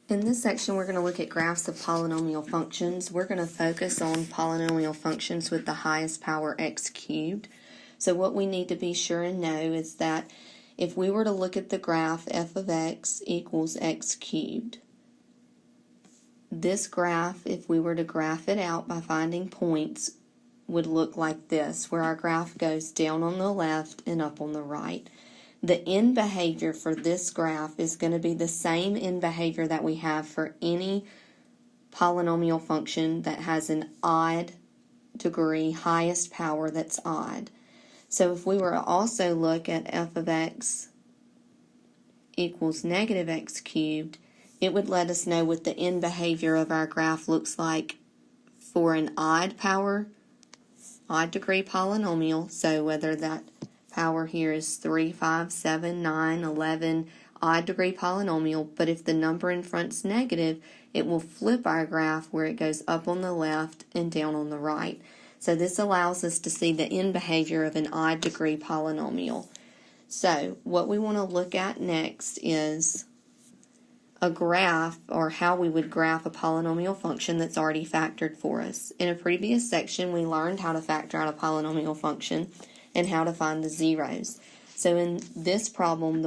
In this section, we're going to look at graphs of polynomial functions. We're going to focus on polynomial functions with the highest power x cubed. So what we need to be sure and know is that if we were to look at the graph f of x equals x cubed, this graph, if we were to graph it out by finding points, would look like this, where our graph goes down on the left and up on the right. The end behavior for this graph is going to be the same end behavior that we have for any polynomial function that has an odd degree, highest power that's odd. So if we were to also look at f of x equals negative x cubed, it would let us know what the end behavior of our graph looks like for an odd degree polynomial, so whether that power here is 3, 5, 7, 9, 11, odd degree polynomial, but if the number in front's negative, it will flip our graph where it goes up on the left and down on the right. So this allows us to see the end behavior of an odd degree polynomial. So what we want to look at next is a graph, or how we would graph a polynomial function that's already factored for us. In a previous section, we learned how to factor out a polynomial function and how to find the zeros. So in this problem,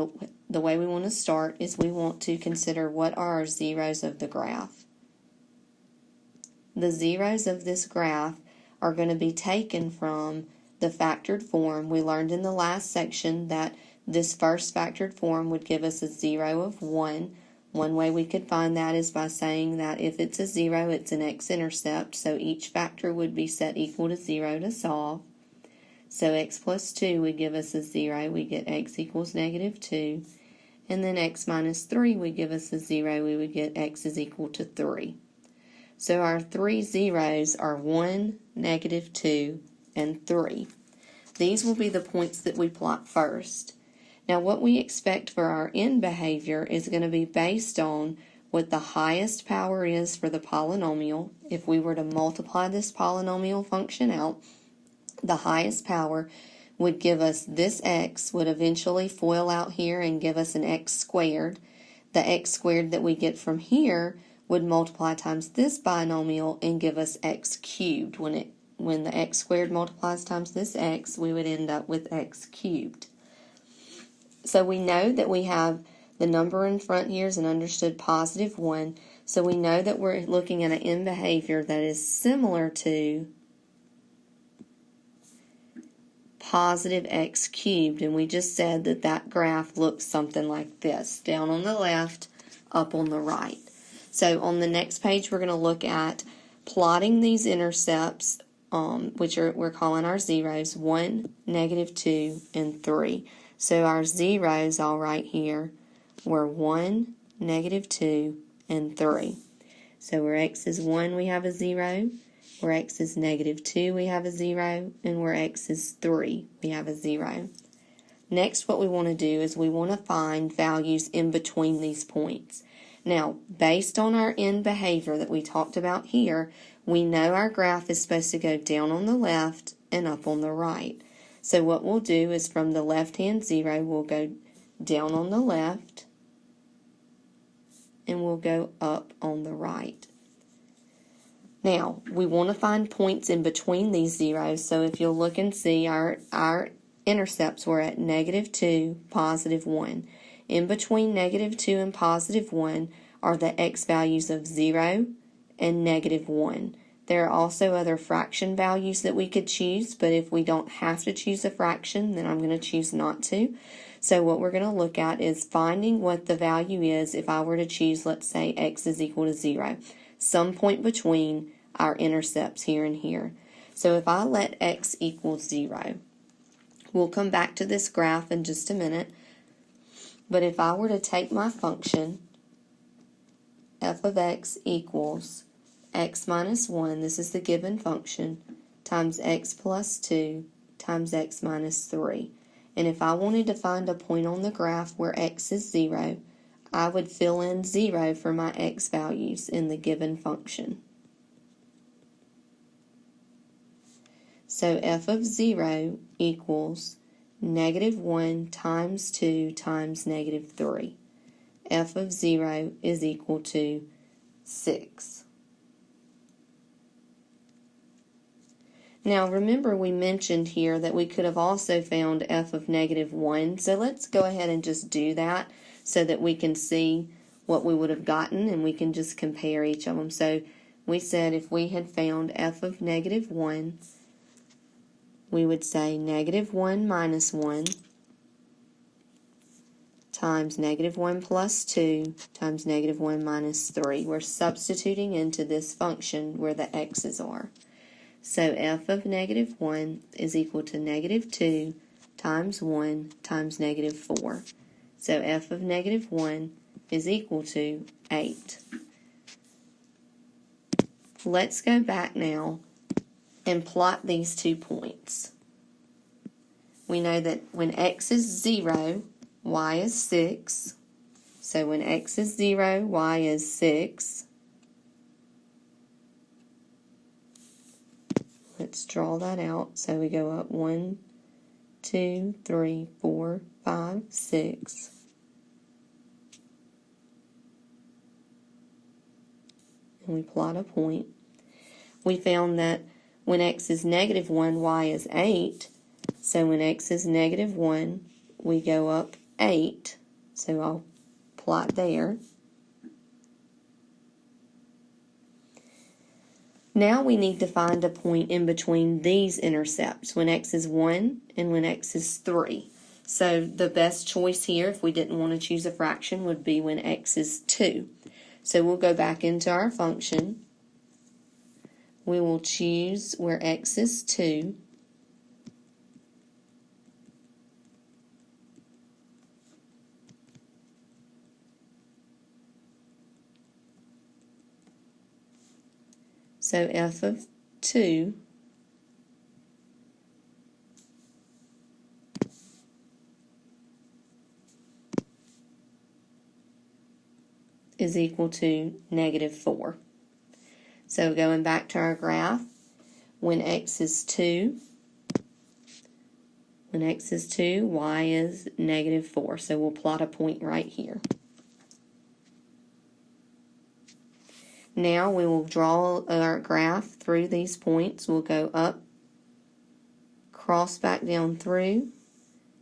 the way we want to start is we want to consider what are our zeros of the graph. The zeros of this graph are going to be taken from the factored form. We learned in the last section that this first factored form would give us a 0 of 1. One way we could find that is by saying that if it's a 0, it's an x-intercept, so each factor would be set equal to 0 to solve. So x plus 2 would give us a 0, we get x equals negative 2. And then x minus 3 would give us a 0, we would get x is equal to 3. So our three zeros are 1, negative 2, and 3. These will be the points that we plot first. Now what we expect for our end behavior is going to be based on what the highest power is for the polynomial. If we were to multiply this polynomial function out, the highest power would give us this x, would eventually FOIL out here and give us an x squared. The x squared that we get from here would multiply times this binomial and give us x cubed. When the x squared multiplies times this x, we would end up with x cubed. So we know that we have the number in front here is an understood positive 1, so we know that we're looking at an end behavior that is similar to positive x cubed, and we just said that that graph looks something like this, down on the left, up on the right. So on the next page we're going to look at plotting these intercepts, which we're calling our zeros, 1, negative 2, and 3. So our zeros all right here were 1, negative 2, and 3. So where x is 1 we have a 0, where x is negative 2 we have a 0, and where x is 3 we have a 0. Next what we want to do is we want to find values in between these points. Now based on our end behavior that we talked about here, we know our graph is supposed to go down on the left and up on the right. So what we'll do is from the left-hand 0, we'll go down on the left and we'll go up on the right. Now, we want to find points in between these zeros, so if you'll look and see, our intercepts were at negative 2, positive 1. In between negative 2 and positive 1 are the x values of 0 and negative 1. There are also other fraction values that we could choose, but if we don't have to choose a fraction, then I'm going to choose not to. So what we're going to look at is finding what the value is if I were to choose, let's say, x is equal to 0. Some point between our intercepts here and here. So if I let x equal 0, we'll come back to this graph in just a minute, but if I were to take my function, f of x equals x minus 1, this is the given function, times x plus 2 times x minus 3. And if I wanted to find a point on the graph where x is 0, I would fill in 0 for my x values in the given function. So f of 0 equals negative 1 times 2 times negative 3. f of 0 is equal to 6. Now remember we mentioned here that we could have also found f of negative 1, so let's go ahead and just do that so that we can see what we would have gotten and we can just compare each of them. So we said if we had found f of negative 1, we would say negative 1 minus 1 times negative 1 plus 2 times negative 1 minus 3. We're substituting into this function where the x's are. So f of negative 1 is equal to negative 2 times 1 times negative 4. So f of negative 1 is equal to 8. Let's go back now and plot these 2 points. We know that when x is 0, y is 6. So when x is 0, y is 6. Let's draw that out. So we go up 1, 2, 3, 4, 5, 6. And we plot a point. We found that when x is negative 1, y is 8. So when x is negative 1, we go up 8. So I'll plot there. Now we need to find a point in between these intercepts, when x is 1 and when x is 3. So the best choice here, if we didn't want to choose a fraction, would be when x is 2. So we'll go back into our function. We will choose where x is 2. So f of 2 is equal to negative 4. So going back to our graph, when x is 2, y is negative 4. So we'll plot a point right here. Now we will draw our graph through these points. We'll go up, cross back down through,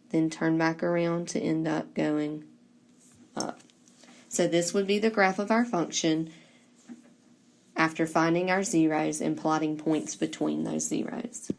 then turn back around to end up going up. So this would be the graph of our function after finding our zeros and plotting points between those zeros.